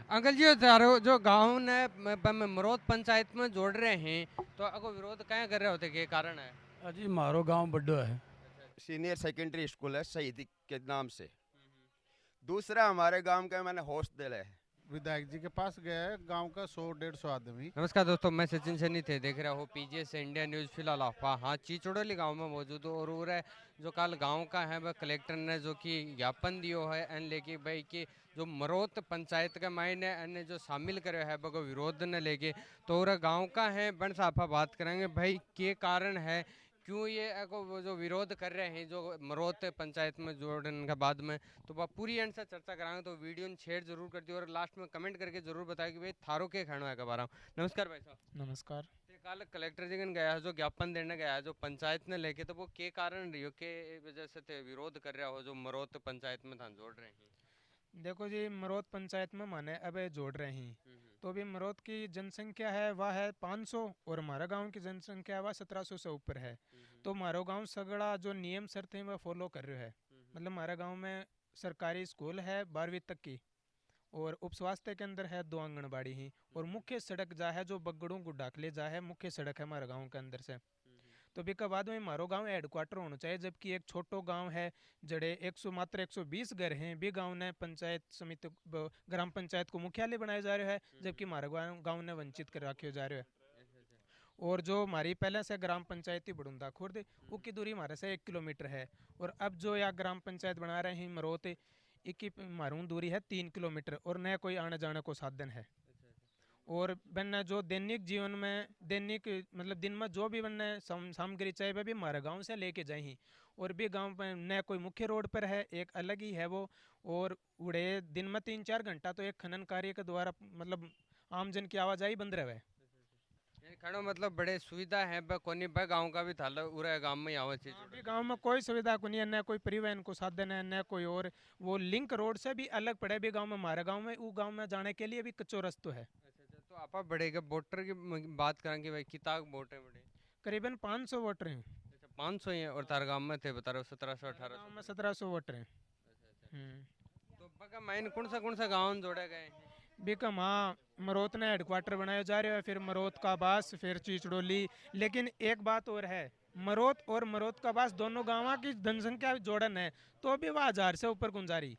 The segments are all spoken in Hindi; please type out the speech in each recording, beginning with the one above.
अंकल जी तारो जो गांव ने मरोद पंचायत में जोड़ रहे हैं तो अगो विरोध क्या कर रहे होते के कारण है। अजी मारो गांव बड्डो है। सीनियर सेकेंडरी स्कूल है शहीदी के नाम से। दूसरा हमारे गांव का मैंने हॉस्टल है। विधायक जी के पास गया है गांव का 100-150 आदमी। नमस्कार दोस्तों, मैं सचिन सैनी थे देख रहा हो पीजीएस इंडिया न्यूज़। फिलहाल अफवाह हाँ चीचोड़ोली गांव में मौजूद हो और उरे जो कल गांव का है वह कलेक्टर ने जो कि ज्ञापन दियो है एन लेके भाई कि जो मरोत पंचायत का मायने अन्य जो शामिल करे है बको विरोध ने लेके तो उरे गांव का है बन साफा बात करेंगे भाई के कारण है क्यों ये वो जो विरोध कर रहे हैं जो मरोत पंचायत में जोड़ने के बाद में। तो वह पूरी एंड से चर्चा कराएंगे तो वीडियो शेयर जरूर कर दियो और लास्ट में कमेंट करके जरूर बताए कि भाई थारो के खाना है के बारे में। नमस्कार भाई साहब। नमस्कार। ते कल कलेक्टर जी कन गया है जो ज्ञापन देने गया है जो पंचायत ने लेके तो वो के कारण रही हो के वजह से ते विरोध कर रहा हो जो मरोत पंचायत में था जोड़ रहे हैं। देखो जी, मरोत पंचायत में माने अब ये जोड़ रहे हैं हम्म, हम्म, तो भी मरोत की जनसंख्या है वह है 500 और हमारा गांव की जनसंख्या है वह 1700 से ऊपर है। हम्म, तो हमारा गांव सगड़ा जो नियम शर्तें वह फॉलो कर रहे है। हम्म, मतलब हमारे गांव में सरकारी स्कूल है 12वीं तक की और उप स्वास्थ्य के अंदर है 2 आंगनबाड़ी ही और हम्म, मुख्य सड़क जा है जो बगड़ों गुड्डा के लिए जा है मुख्य सड़क है हमारे गांव के अंदर से। हम्म, तो बीका बाद में मारो गांव हेडक्वार्टर होना चाहिए जबकि एक छोटो गांव है जड़े 100 मात्र 120 घर हैं भी गांव ने पंचायत समिति ग्राम पंचायत को मुख्यालय बनाया जा रहा है जबकि हमारे गांव ने वंचित कर रखा जा रहा है। अच्छा अच्छा। और जो हमारी पहले से ग्राम पंचायती बड़ुंदा खुर्द उसकी दूरी हमारे से 1 किलोमीटर है और अब जो या ग्राम पंचायत बना रहे हैं मरोत इक्की मारू दूरी है 3 किलोमीटर और न कोई आने जाने को साधन है। और बनने जो दैनिक जीवन में दैनिक मतलब दिन में जो भी बनने सामग्री चाहिए वह भी हमारे गांव से लेके जाए और भी गांव में न कोई मुख्य रोड पर है एक अलग ही है वो। और उड़े दिन में 3-4 घंटा तो एक खनन कार्य के द्वारा मतलब आमजन की आवाजाही बंद रहे। यानी खड़ो मतलब बड़े सुविधा है ब कोनी ब गांव का भी थालो उरे गांव में ही आवे चीज अभी गांव में कोई सुविधा को नहीं है न कोई परिवहन को साधन है न कोई और वो लिंक रोड से भी अलग पड़े भी गांव में हमारे गांव में वो गांव में जाने के लिए भी कच्चो रास्ता है। अच्छा अच्छा। तो आपा बढ़ेगा वोटर की बात करेंगे भाई कितना वोट है बड़े। करीबन 500 वोटर हैं। अच्छा 500 ही है और तार गांव में थे बता रहे हो 1700 हमारे गांव 1800 में बड़े। 1700 वोटर हैं। अच्छा अच्छा। हम्म। तो बका माइन कौन सा गांव जोड़े गए हैं। बीकम हाँ मरोत ने हेडक्वार्टर बनाया जा रहा है फिर मरोत का बास फिर चीचड़ोली। लेकिन एक बात और है मरोत और मरोत का बास दोनों गाँव की जनसंख्या जोड़न है तो भी वह 1000 से ऊपर गुंजारी।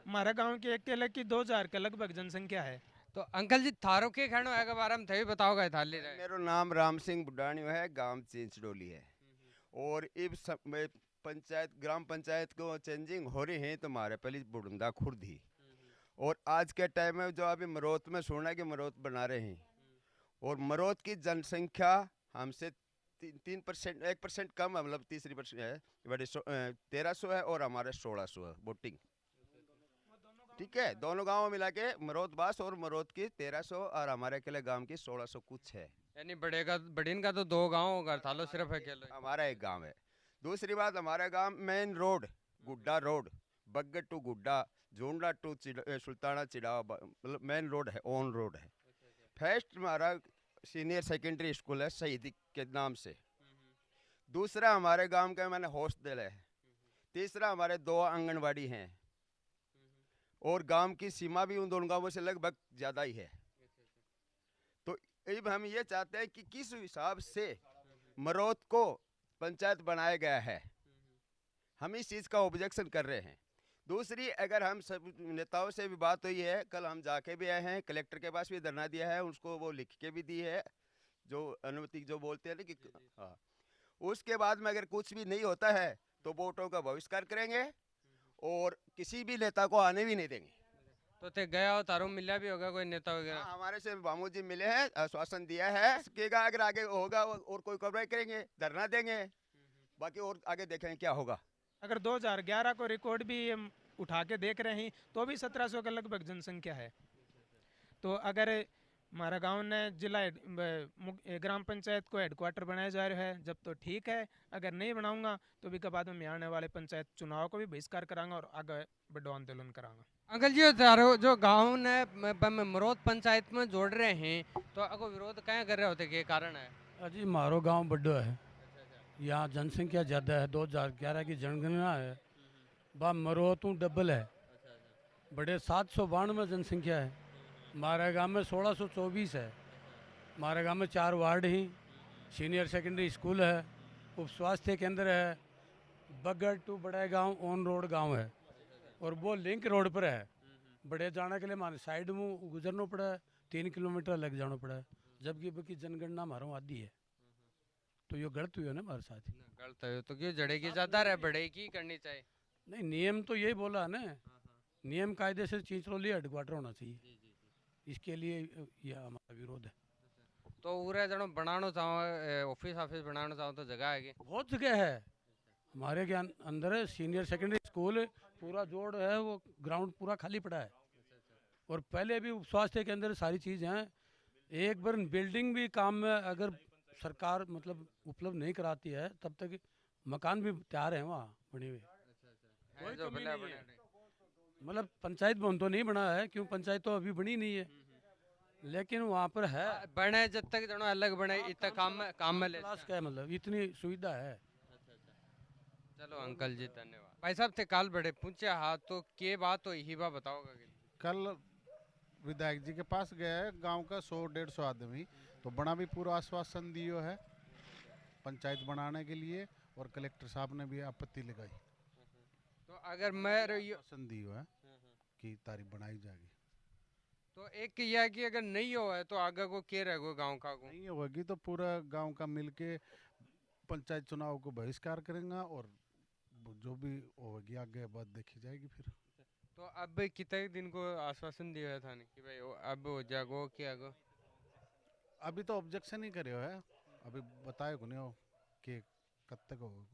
हमारे गांव की एक के की 2000 के लगभग जनसंख्या है। तो अंकल जी थारो के खानो है के बारे में थे बताओ गए थाली भाई रहे। मेरा नाम राम सिंह बुड्ढाणी है, गांव चिंचडोली है। और इब में पंचायत ग्राम पंचायत को चेंजिंग हो रही है तो हमारे पहले बुढ़ंदा खुर्द ही। और आज के टाइम में जो अभी मरोत में सुना है कि मरोत बना रहे हैं और मरोत की जनसंख्या हमसे 3% 1% कम है, मतलब तीसरी परसेंट है। बड़े 1300 है और हमारे 1600 है वोटिंग। ठीक है, दोनों गांव मिला के मरोत बास और मरोत की 1300 और हमारे अकेले गांव की 1600 कुछ है। यानी बड़ेगा बड़ीन का तो दो गांव होगा थालो सिर्फ अकेले। हमारा एक गांव है। दूसरी बात, हमारा गांव मेन रोड गुड्डा रोड, बग्गट टू गुड्डा, झूंडा टू सुल्ताना चिड़ावा, मतलब मेन रोड है, ऑन रोड है। फर्स्ट हमारा सीनियर सेकेंडरी स्कूल है शहीदी के नाम से। दूसरा हमारे गांव का मैंने हॉस्टल है। तीसरा हमारे 2 आंगनवाड़ी हैं और गांव की सीमा भी उन दोनों गांवों से लगभग ज़्यादा ही है। तो अब हम ये चाहते हैं कि किस हिसाब से मरोत को पंचायत बनाया गया है, हम इस चीज़ का ऑब्जेक्शन कर रहे हैं। दूसरी, अगर हम सब नेताओं से भी बात हुई है, कल हम जाके भी आए हैं, कलेक्टर के पास भी धरना दिया है, उसको वो लिख के भी दी है जो अनुमति जो बोलते हैं ना कि हाँ। उसके बाद में अगर कुछ भी नहीं होता है तो वोटों का बहिष्कार करेंगे और किसी भी नेता को आने भी नहीं देंगे। तो ते गया हो तारो मिला भी होगा कोई नेता वगैरह। हाँ, हमारे से बामू जी मिले हैं, आश्वासन दिया है कि अगर आगे होगा और कोई कार्रवाई करेंगे, धरना देंगे, बाकी और आगे देखेंगे क्या होगा। अगर 2011 को रिकॉर्ड भी हम उठा के देख रहे हैं तो भी 1700 के लगभग जनसंख्या है। तो अगर हमारा गांव ने जिला ग्राम पंचायत को हेडक्वार्टर बनाया जा रहा है जब तो ठीक है। अगर नहीं बनाऊंगा तो भी बाद में आने वाले पंचायत चुनाव को भी बहिष्कार करांगा और आगे बड़ो आंदोलन करांगा। अंकल जी तारो जो गांव ने मरोद पंचायत में जोड़ रहे हैं तो अगो विरोध क्या कर रहे होते के कारण है। अजी मारो गांव बड्डो है। यहाँ जनसंख्या ज़्यादा है, 2011 की जनगणना है। बा मरो तू डबल है, बड़े 792 जनसंख्या है। हमारे गांव में 1624 है। हमारे गांव में 4 वार्ड हैं, सीनियर सेकेंडरी स्कूल है, उप स्वास्थ्य केंद्र है, बगड़ टू बड़े गांव ऑन रोड गांव है, और वो लिंक रोड पर है। बड़े जाने के लिए हमारे साइड में गुजरना पड़ा है, 3 किलोमीटर लग जाना पड़ा है, जबकि बाकी जनगणना हमारा आदि है। तो ये गलत हुई है ना हमारे साथ। गलत है तो क्यों जड़े की ज्यादा रहे बड़े की करनी चाहिए। नहीं, नियम तो यही बोला है ना, नियम कायदे से चिंचरोली हेडक्वार्टर होना चाहिए, इसके लिए यह हमारा विरोध है। तो उरे जनो बनानो चाहो ऑफिस ऑफिस बनाना चाहो तो जगह है बहुत जगह है हमारे के अंदर है, सीनियर सेकेंडरी स्कूल पूरा जोड़ है, वो ग्राउंड पूरा खाली पड़ा है, और पहले भी स्वास्थ्य के अंदर सारी चीज़ हैं। एक बार बिल्डिंग भी काम में अगर सरकार मतलब उपलब्ध नहीं कराती है, तब तक मकान भी तैयार हैं वहाँ बने हुए, कोई जो कमी भला नहीं बने है। मतलब पंचायत भवन तो नहीं बना है, क्यों पंचायत तो अभी बनी नहीं है, लेकिन वहाँ पर है। बने जब तक जनो अलग बने इतना काम में ले क्लास का है, मतलब इतनी सुविधा है। चलो अंकल जी धन्यवाद। भाई साहब थे काल बड़े पूछे हाँ तो के बात हो ही बा बताओगा कि कल विधायक जी के पास गया है गांव का 100-150 आदमी, तो बड़ा भी पूरा आश्वासन दियो है पंचायत बनाने के लिए, और कलेक्टर साहब ने भी आपत्ति लगाई, तो अगर मैं आश्वासन दियो है कि तारीख बनाई जाएगी। तो एक यह है कि अगर नहीं हो है तो आगे को के रहेगा गांव का को नहीं होगी तो पूरा गांव का मिलके पंचायत चुनाव को बहिष्कार करेंगे, और जो भी होगी आगे बात देखी जाएगी फिर। तो अब कितने दिन को आश्वासन दिया था नहीं कि भाई अब हो जागो क्या गो। अभी तो ऑब्जेक्शन ही करे है, अभी बताए को नहीं हो कि कब तक होगा।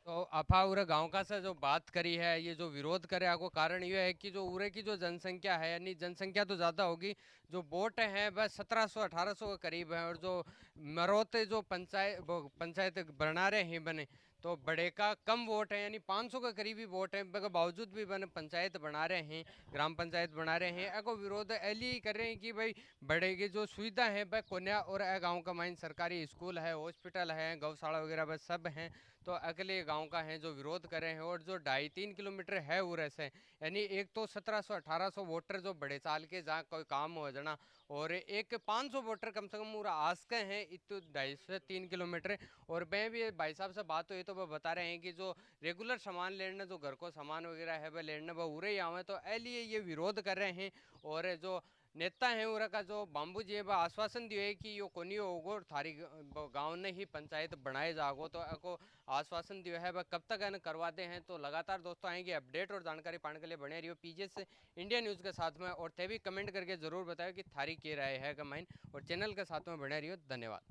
तो अफा उरे गांव का से जो बात करी है, ये जो विरोध करे आपको कारण ये है कि जो उरे की जो जनसंख्या है, यानी जनसंख्या तो ज़्यादा होगी, जो वोट हैं बस 1700-1800 के करीब हैं, और जो मरोते जो पंचायत बना रहे हैं बने तो बड़े का कम वोट है, यानी 500 के करीब ही वोट है, मगर बावजूद भी बने पंचायत बना रहे हैं, ग्राम पंचायत बना रहे हैं। एको विरोध ऐलिए ही कर रहे हैं कि भाई बड़े की जो सुविधा है वह कोन्या और गाँव का माइन सरकारी स्कूल है, हॉस्पिटल है, गौशाला वगैरह बस सब हैं, तो अगले गांव का है जो विरोध कर रहे हैं। और जो 2.5-3 किलोमीटर है उरे से, यानी एक तो 1700-1800 वोटर जो बड़े साल के जहाँ कोई काम हो जाना, और एक 500 वोटर कम से कम उरा आस के हैं इतो 2.5 से 3 किलोमीटर। और मैं भी भाई साहब से बात हुई तो वो बता रहे हैं कि जो रेगुलर सामान लेने, जो घर को सामान वगैरह है वह लेने वो उरे ही आवे, तो लिए ये विरोध कर रहे हैं। और जो नेता है उरा का जो बाम्बू जी है वह आश्वासन दिए है कि यो कोनी होगो और थारी गांव ने ही पंचायत बनाए जागो, तो को आश्वासन दिया है वह कब तक है करवाते हैं। तो लगातार दोस्तों आएंगे अपडेट और जानकारी पाने के लिए बने रहियो पीजीएस इंडिया न्यूज़ के साथ में, और ते भी कमेंट करके जरूर बताओ कि थारी के राय है कमाइन, और चैनल के साथ में बने रहियो। धन्यवाद।